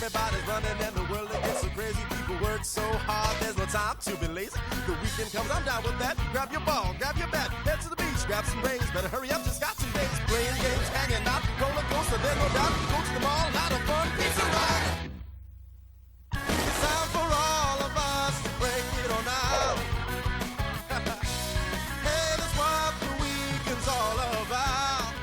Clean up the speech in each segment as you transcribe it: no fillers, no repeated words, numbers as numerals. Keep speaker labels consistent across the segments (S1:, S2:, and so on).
S1: Everybody's running and the world gets so crazy. People work so hard, there's no time to be lazy. The weekend comes, I'm down with that. Grab your ball, grab your bat, head to the beach, grab some rains. Better hurry up, just got 2 days. Playing games, hanging out, roller coaster, there's no doubt. Go to the mall, lot of fun, pizza ride. It's time for all of us to break it on out. Hey, that's what the weekend's all about.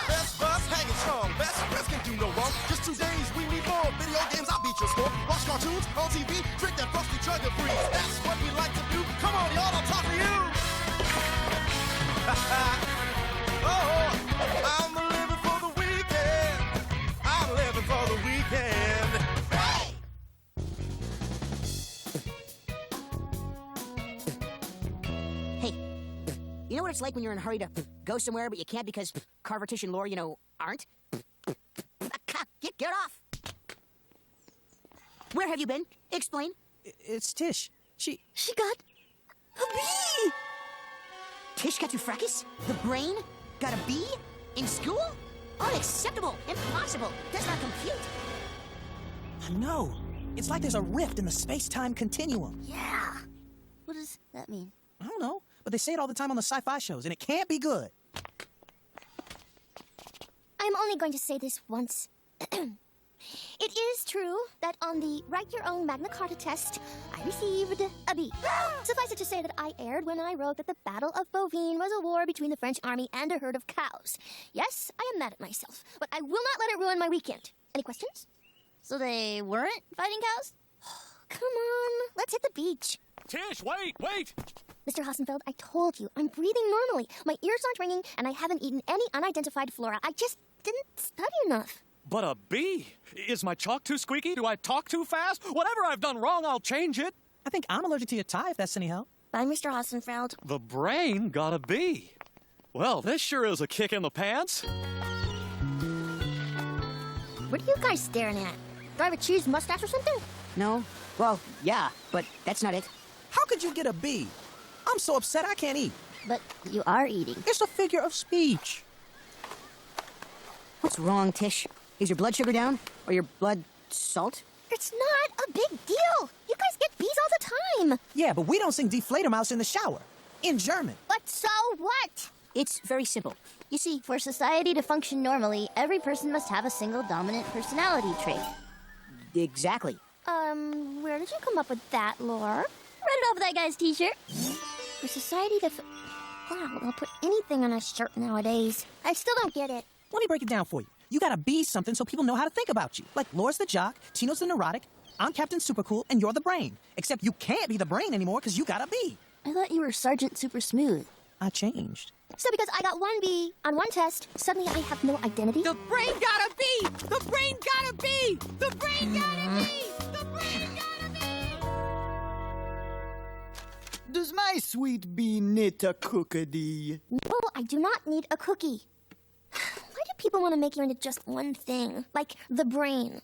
S1: Best bus hanging strong, best friends can do no wrong. Just 2 days, we need more video games, I'll beat your score. Watch cartoons on TV, drink that frosty trigger freeze. That's what we like to do. Come on, y'all, I'll talk to you. Oh, I'm living for the weekend. I'm living for the weekend.
S2: Hey, you know what it's like when you're in a hurry to go somewhere, but you can't because Carver, Tish, and Laura, aren't? Get off! Where have you been? Explain.
S3: It's Tish. She
S2: got a B! Tish got through fracas? The brain got a B? In school? Unacceptable! Impossible! Does not compute!
S3: I know. It's like there's a rift in the space-time continuum.
S2: Yeah. What does that mean?
S3: I don't know, but they say it all the time on the sci-fi shows, and it can't be good.
S4: I'm only going to say this once. It is true that on the Write Your Own Magna Carta test, I received a B. Suffice it to say that I erred when I wrote that the Battle of Bouvines was a war between the French army and a herd of cows. Yes, I am mad at myself, but I will not let it ruin my weekend. Any questions?
S5: So they weren't fighting cows?
S4: Come on, let's hit the beach.
S6: Tish, wait!
S4: Mr. Hassenfeld, I told you, I'm breathing normally. My ears aren't ringing, and I haven't eaten any unidentified flora. I just didn't study enough.
S6: But a B? Is my chalk too squeaky? Do I talk too fast? Whatever I've done wrong, I'll change it.
S3: I think I'm allergic to your tie, if that's any help.
S5: Bye, Mr. Hassenfeld.
S6: The brain got a B. Well, this sure is a kick in the pants.
S4: What are you guys staring at? Do I have a cheese mustache or something?
S2: No? Well, yeah, but that's not it.
S3: How could you get a B? I'm so upset I can't eat.
S5: But you are eating.
S3: It's a figure of speech.
S2: What's wrong, Tish? Is your blood sugar down? Or your blood salt?
S4: It's not a big deal. You guys get B's all the time.
S3: Yeah, but we don't sing Die Fledermaus in the shower. In German.
S4: But so what?
S2: It's very simple. You see,
S5: For society to function normally, every person must have a single dominant personality trait.
S2: exactly.
S4: Where did you come up with that, Laura?
S5: Read it off that guy's t-shirt.
S4: For society to... Wow, they'll put anything on a shirt nowadays. I still don't get it.
S3: Let me break it down for you. You gotta be something so people know how to think about you. Like Laura's the jock, Tino's the neurotic, I'm Captain Supercool, and you're the brain. Except you can't be the brain anymore because you got a B.
S5: I thought you were Sergeant Super Smooth.
S3: I changed.
S4: So because I got 1 B on one test, suddenly I have no identity?
S7: The brain got a B! The brain got a B! The brain got a B! The brain got a B!
S8: Does my sweet bee knit a cookie?
S4: No, I do not need a cookie. Why do people want to make you into just one thing? Like the brain.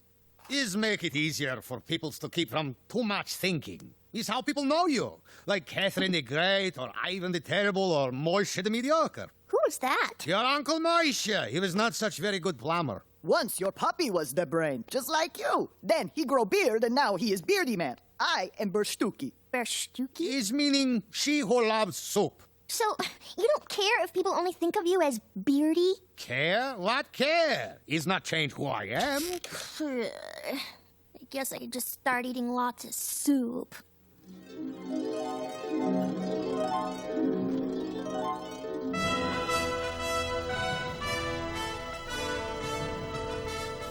S9: Is make it easier for people to keep from too much thinking. Is how people know you. Like Catherine the Great, or Ivan the Terrible, or Moishe the Mediocre.
S4: Who was that?
S9: Your Uncle Moishe. He was not such very good plumber.
S8: Once your puppy was the brain, just like you. Then he grow beard, and now he is Beardy Man. I am Berstuki.
S4: Berstuki?
S9: Is meaning she who loves soup.
S4: So, you don't care if people only think of you as Beardy?
S9: Care? What care? Is not change who I am.
S4: I guess I could just start eating lots of soup.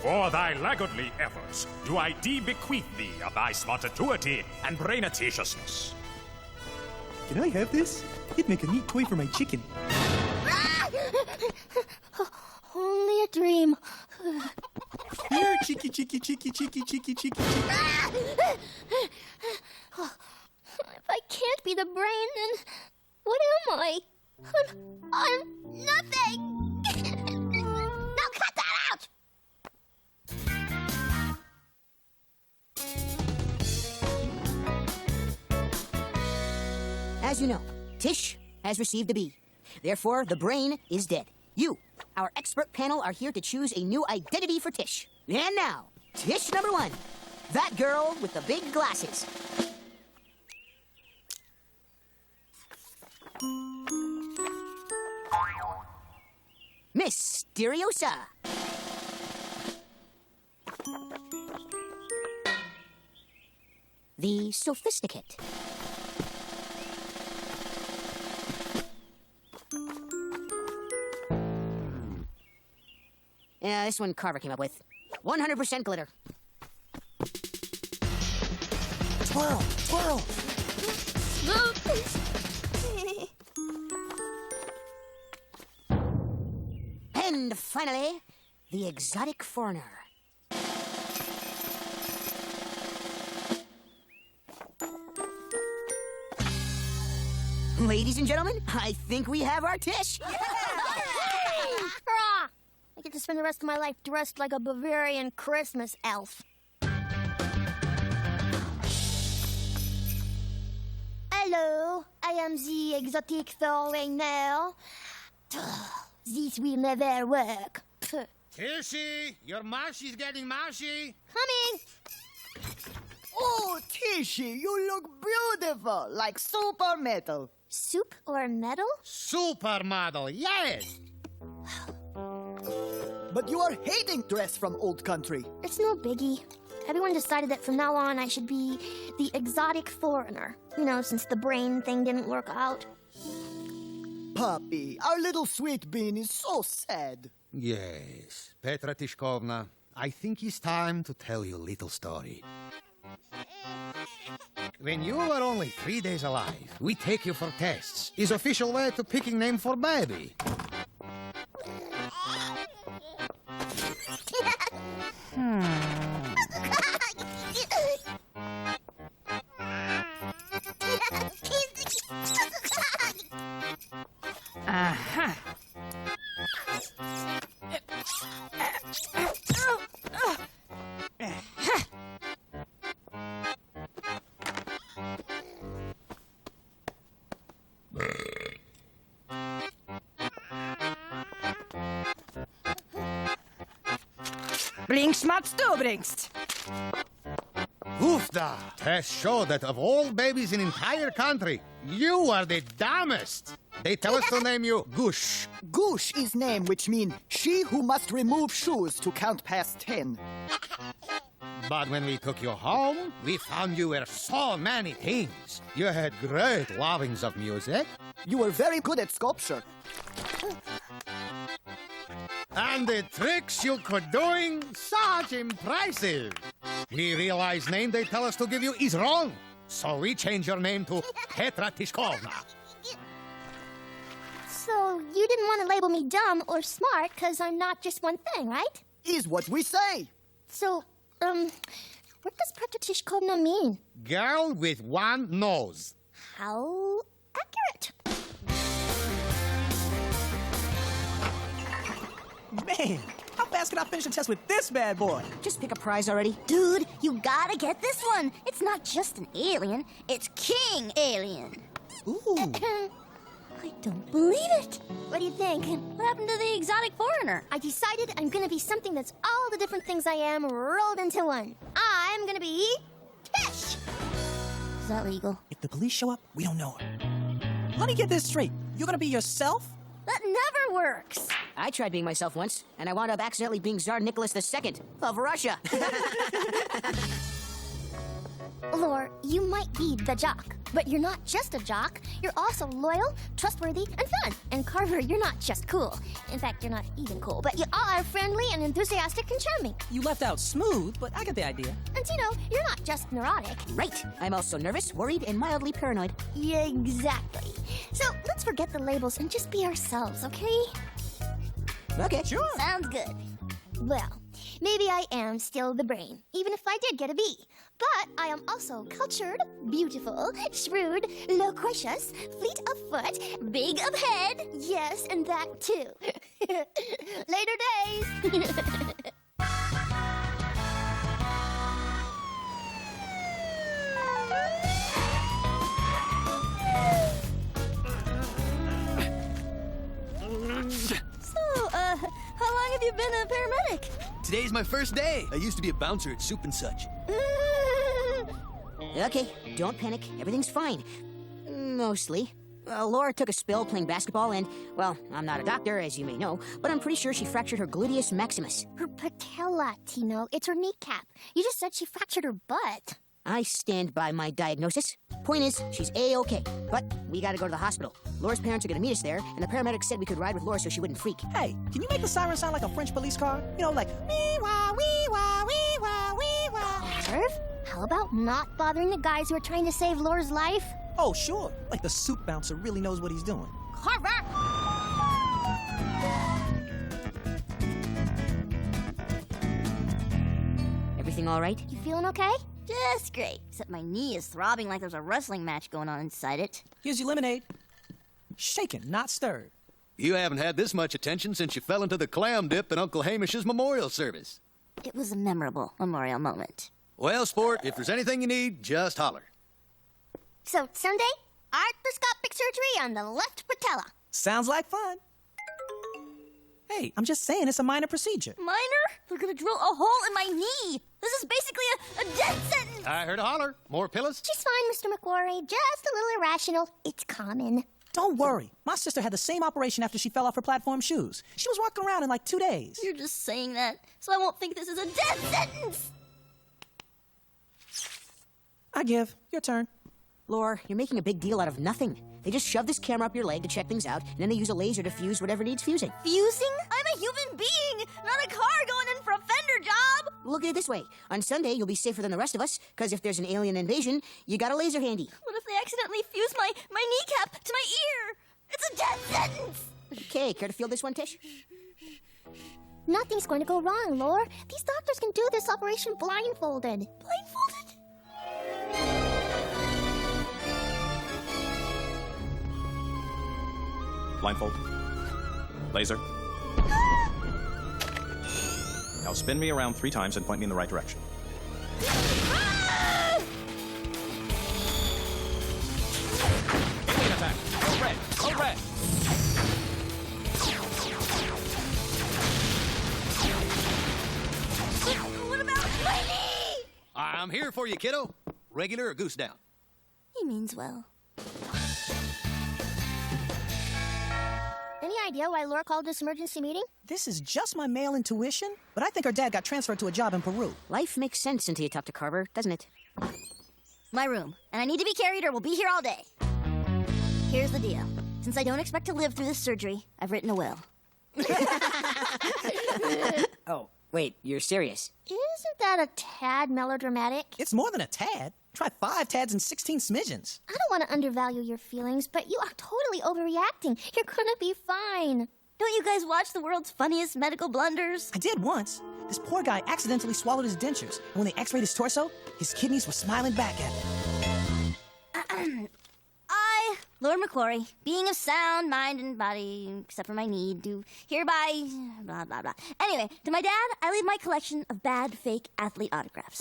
S10: For thy laggardly efforts, do I bequeath thee of thy spontaneity and brainatitiousness.
S3: Can I have this? It'd make a neat toy for my chicken.
S4: Only a dream.
S3: Here, cheeky, cheeky, cheeky, cheeky, cheeky, cheeky, cheeky.
S4: If I can't be the brain, then what am I? I'm nothing! Now cut that out!
S2: As you know, Tish has received a B. Therefore, the brain is dead. You, our expert panel, are here to choose a new identity for Tish. And now, Tish number 1. That girl with the big glasses. Mysteriosa. The Sophisticate. Yeah, this one Carver came up with. 100% glitter. Twirl, twirl. And finally, the exotic foreigner. Ladies and gentlemen, I think we have our Tish.
S4: Hurrah! I get to spend the rest of my life dressed like a Bavarian Christmas elf. Hello, I am the exotic foreigner. This will never work.
S9: Tishy, your marshy's getting marshy.
S4: Coming!
S8: Oh, Tishy, you look beautiful, like super metal.
S4: Soup or metal?
S9: Supermodel, yes.
S8: But you are hating dress from old country.
S4: It's no biggie. Everyone decided that from now on I should be the exotic foreigner. You know, since the brain thing didn't work out.
S8: Puppy, our little sweet bean is so sad.
S9: Yes, Petra Tishkovna, I think it's time to tell you a little story. When you were only 3 days alive, we take you for tests. Is official way to picking name for baby.
S3: Bringst mats du bringst.
S9: Hoofda! Tests show that of all babies in entire country, you are the dumbest. They tell us to name you Gush.
S8: Gush is name which mean she who must remove shoes to count past 10.
S9: But when we took you home, we found you were so many things. You had great lovings of music.
S8: You were very good at sculpture.
S9: And the tricks you could doing, such impressive. We realize name they tell us to give you is wrong. So we change your name to Petra Tishkovna.
S4: So you didn't want to label me dumb or smart because I'm not just one thing, right?
S8: Is what we say.
S4: So, what does Petra Tishkovna mean?
S9: Girl with one nose.
S4: How accurate.
S3: Man, how fast can I finish the test with this bad boy?
S2: Just pick a prize already.
S5: Dude, you gotta get this one. It's not just an alien, it's King Alien.
S3: Ooh.
S4: I don't believe it. What do you think?
S5: What happened to the exotic foreigner?
S4: I decided I'm gonna be something that's all the different things I am rolled into one. I'm gonna be Tish.
S5: Is that legal?
S3: If the police show up, we don't know her. Let me get this straight. You're gonna be yourself?
S4: That never works.
S2: I tried being myself once, and I wound up accidentally being Tsar Nicholas II of Russia.
S4: Lore, you might be the jock, but you're not just a jock. You're also loyal, trustworthy, and fun. And Carver, you're not just cool. In fact, you're not even cool, but you all are friendly and enthusiastic and charming.
S3: You left out smooth, but I get the idea.
S4: And Tino, you're not just neurotic.
S2: Right. I'm also nervous, worried, and mildly paranoid.
S4: Yeah, exactly. So let's forget the labels and just be ourselves, okay?
S2: Okay.
S3: Sure.
S4: Sounds good. Well, maybe I am still the brain, even if I did get a B. But I am also cultured, beautiful, shrewd, loquacious, fleet of foot, big of head. Yes, and that too. Later days.
S5: So, how long have you been a paramedic?
S11: Today's my first day. I used to be a bouncer at Soup and Such.
S2: Okay, don't panic. Everything's fine. Mostly. Laura took a spill playing basketball, and, well, I'm not a doctor, as you may know, but I'm pretty sure she fractured her gluteus maximus.
S4: Her patella, Tino. It's her kneecap. You just said she fractured her butt.
S2: I stand by my diagnosis. Point is, she's A-okay, but we gotta go to the hospital. Laura's parents are gonna meet us there, and the paramedics said we could ride with Laura so she wouldn't freak.
S3: Hey, can you make the siren sound like a French police car? You know, like wee-wah, wee-wah, wee-wah, wee-wah.
S4: Irv, how about not bothering the guys who are trying to save Laura's life?
S3: Oh, sure. Like the soup bouncer really knows what he's doing.
S4: Carver!
S2: Everything all right?
S4: You feeling okay?
S5: Just great. Except my knee is throbbing like there's a wrestling match going on inside it.
S3: Here's your lemonade. Shaken, not stirred.
S11: You haven't had this much attention since you fell into the clam dip in Uncle Hamish's memorial service.
S5: It was a memorable memorial moment.
S11: Well, sport, if there's anything you need, just holler.
S4: So, Sunday, arthroscopic surgery on the left patella.
S3: Sounds like fun. Hey, I'm just saying it's a minor procedure.
S5: Minor? They're gonna drill a hole in my knee. This is basically a death sentence.
S11: I heard a holler. More pillows?
S4: She's fine, Mr. McQuarrie. Just a little irrational. It's common.
S3: Don't worry. My sister had the same operation after she fell off her platform shoes. She was walking around in like 2 days.
S5: You're just saying that so I won't think this is a death sentence.
S3: I give. Your turn.
S2: Laura, you're making a big deal out of nothing. They just shove this camera up your leg to check things out, and then they use a laser to fuse whatever needs fusing.
S5: Fusing? I'm a human being, not a car going in for a fender job.
S2: Look at it this way. On Sunday, you'll be safer than the rest of us, because if there's an alien invasion, you got a laser handy.
S5: What if they accidentally fuse my kneecap to my ear? It's a death sentence.
S2: Okay, care to field this one, Tish?
S4: Nothing's going to go wrong, Lore. These doctors can do this operation blindfolded.
S5: Blindfolded?
S6: Blindfold. Laser. Now spin me around 3 times and point me in the right direction. Alien attack! Go red! Go red!
S5: What about my knee?
S11: I'm here for you, kiddo. Regular or goose down?
S5: He means well.
S4: Any idea why Laura called this emergency meeting?
S3: This is just my male intuition, but I think her dad got transferred to a job in Peru.
S2: Life makes sense until you talk to Carver, doesn't it?
S5: My room, and I need to be carried or we'll be here all day. Here's the deal. Since I don't expect to live through this surgery, I've written a will.
S2: Oh, wait, you're serious?
S4: Isn't that a tad melodramatic?
S3: It's more than a tad. Try 5 tads and 16 smidgens.
S4: I don't want to undervalue your feelings, but you are totally overreacting. You're gonna be fine.
S5: Don't you guys watch the world's funniest medical blunders?
S3: I did once. This poor guy accidentally swallowed his dentures, and when they x-rayed his torso, his kidneys were smiling back at him.
S5: I, Lord McQuarrie, being of sound mind and body, except for my knee, do hereby blah, blah, blah. Anyway, to my dad, I leave my collection of bad, fake athlete autographs.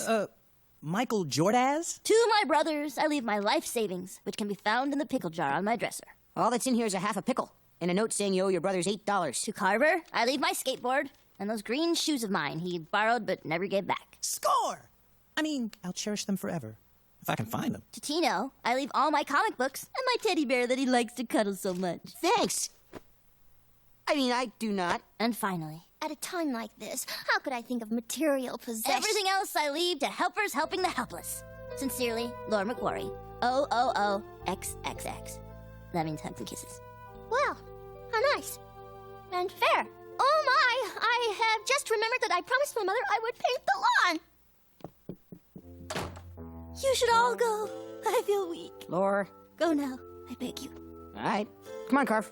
S3: Michael Jordaz?
S5: To my brothers, I leave my life savings, which can be found in the pickle jar on my dresser.
S2: All that's in here is a half a pickle, and a note saying you owe your brothers $8.
S5: To Carver, I leave my skateboard and those green shoes of mine he borrowed but never gave back.
S3: Score! I mean, I'll cherish them forever, if I can find them.
S5: To Tino, I leave all my comic books and my teddy bear that he likes to cuddle so much.
S2: Thanks! I mean, I do not.
S5: And finally,
S4: At a time like this, how could I think of material possession?
S5: everything else I leave to helpers helping the helpless. Sincerely, Lord McQuarrie. OOOXXX. That means hugs and kisses.
S4: Well, how nice. And fair. Oh my, I have just remembered that I promised my mother I would paint the lawn.
S5: You should all go. I feel weak.
S2: Laura.
S5: Go now, I beg you.
S2: All right. Come on, Carv.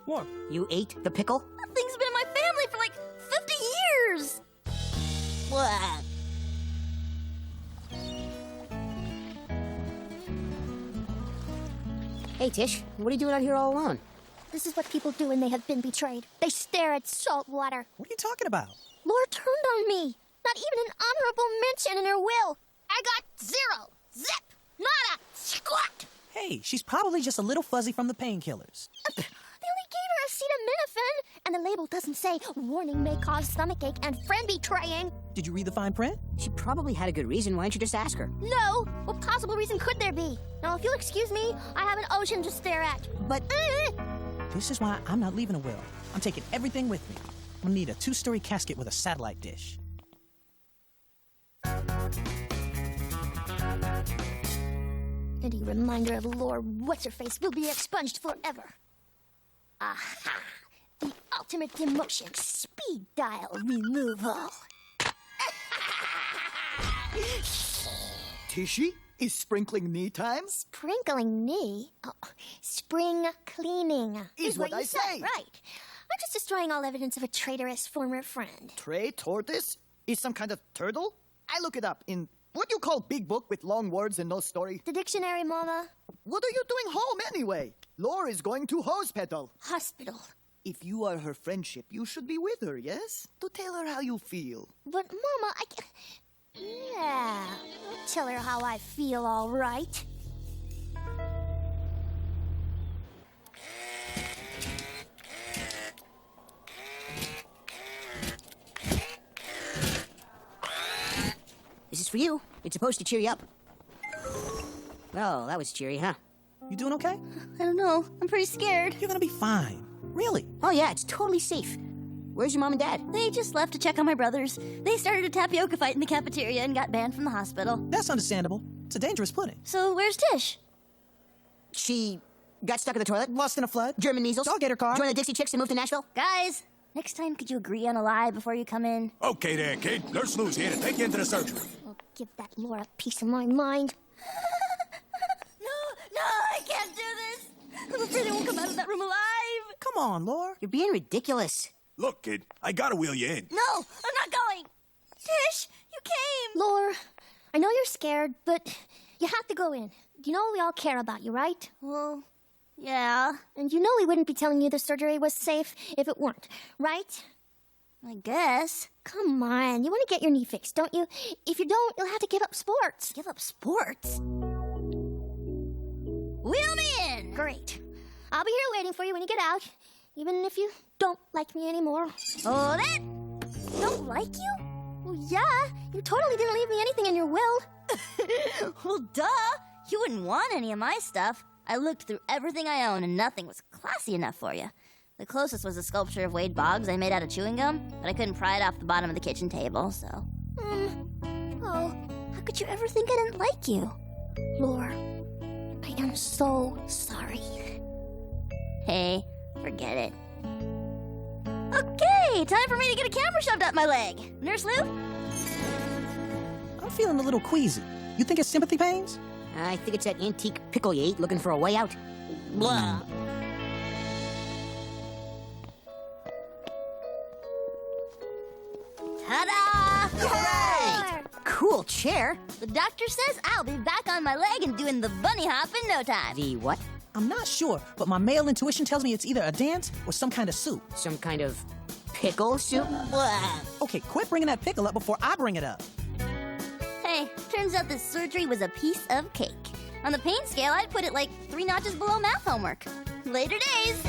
S3: What?
S2: You ate the pickle?
S5: That thing's been in my family for like 50 years. What?
S2: Hey, Tish, what are you doing out here all alone?
S4: This is what people do when they have been betrayed. They stare at salt water.
S3: What are you talking about?
S4: Laura turned on me. Not even an honorable mention in her will. I got 0. Zip. Nada. Squat.
S3: Hey, she's probably just a little fuzzy from the painkillers.
S4: They only gave her acetaminophen, and the label doesn't say, warning may cause stomachache and friend betraying.
S3: Did you read the fine print?
S2: She probably had a good reason. Why don't you just ask her?
S4: No! What possible reason could there be? Now, if you'll excuse me, I have an ocean to stare at.
S3: But this is why I'm not leaving a will. I'm taking everything with me. I'm gonna need a 2-story casket with a satellite dish.
S4: Any reminder of Lord What's-Her-Face will be expunged forever. Aha! The ultimate demotion, speed dial removal.
S8: Tishy, is sprinkling knee time?
S4: Sprinkling knee? Oh, spring cleaning.
S8: Is what
S4: you
S8: I
S4: said,
S8: say.
S4: Right. I'm just destroying all evidence of a traitorous former friend.
S8: Tray tortoise? Is some kind of turtle? I look it up in what you call big book with long words and no story.
S4: The dictionary, Mama.
S8: What are you doing home anyway? Lore is going to hospital.
S4: Hospital.
S8: If you are her friendship, you should be with her, yes? To tell her how you feel.
S4: But, Mama, Yeah, I'll tell her how I feel, all right.
S2: This is for you. It's supposed to cheer you up. Well, that was cheery, huh?
S3: You doing okay?
S5: I don't know. I'm pretty scared.
S3: You're gonna be fine. Really?
S2: Oh, yeah, it's totally safe. Where's your mom and dad?
S5: They just left to check on my brothers. They started a tapioca fight in the cafeteria and got banned from the hospital.
S3: That's understandable. It's a dangerous pudding.
S5: So where's Tish?
S2: She got stuck in the toilet.
S3: Lost in a flood.
S2: German measles.
S3: Dog ate her car.
S2: Joined the Dixie Chicks and moved to Nashville.
S5: Guys, next time could you agree on a lie before you come in?
S10: Okay there, kid. Nurse Lou's here to take you into the surgery.
S4: I'll give that Laura a piece of my mind.
S5: No, I can't do this. I'm afraid I won't come out of that room alive.
S3: Come on, Lore.
S2: You're being ridiculous.
S10: Look, kid, I gotta wheel you in.
S5: No, I'm not going. Tish, you came.
S4: Laura, I know you're scared, but you have to go in. You know we all care about you, right?
S5: Well, yeah.
S4: And you know we wouldn't be telling you the surgery was safe if it weren't, right?
S5: I guess.
S4: Come on, you want to get your knee fixed, don't you? If you don't, you'll have to give up sports.
S5: Give up sports? Wheel me in!
S4: Great. I'll be here waiting for you when you get out, even if you don't like me anymore.
S5: Hold it!
S4: Don't like you? Well, yeah, you totally didn't leave me anything in your will.
S5: Well, duh! You wouldn't want any of my stuff. I looked through everything I own and nothing was classy enough for you. The closest was a sculpture of Wade Boggs I made out of chewing gum, but I couldn't pry it off the bottom of the kitchen table, so...
S4: Oh, how could you ever think I didn't like you? Lore, I am so sorry.
S5: Hey, forget it. Okay, time for me to get a camera shoved up my leg. Nurse Lou?
S3: I'm feeling a little queasy. You think it's sympathy pains?
S2: I think it's that antique pickle you ate looking for a way out. Blah.
S5: Ta-da!
S2: Hooray! Cool chair.
S5: The doctor says I'll be back on my leg and doing the bunny hop in no time.
S2: The what?
S3: I'm not sure, but my male intuition tells me it's either a dance or some kind of soup.
S2: Some kind of pickle soup? Blah.
S3: Okay, quit bringing that pickle up before I bring it up.
S5: Hey, turns out this surgery was a piece of cake. On the pain scale, I'd put it like 3 notches below math homework. Later days.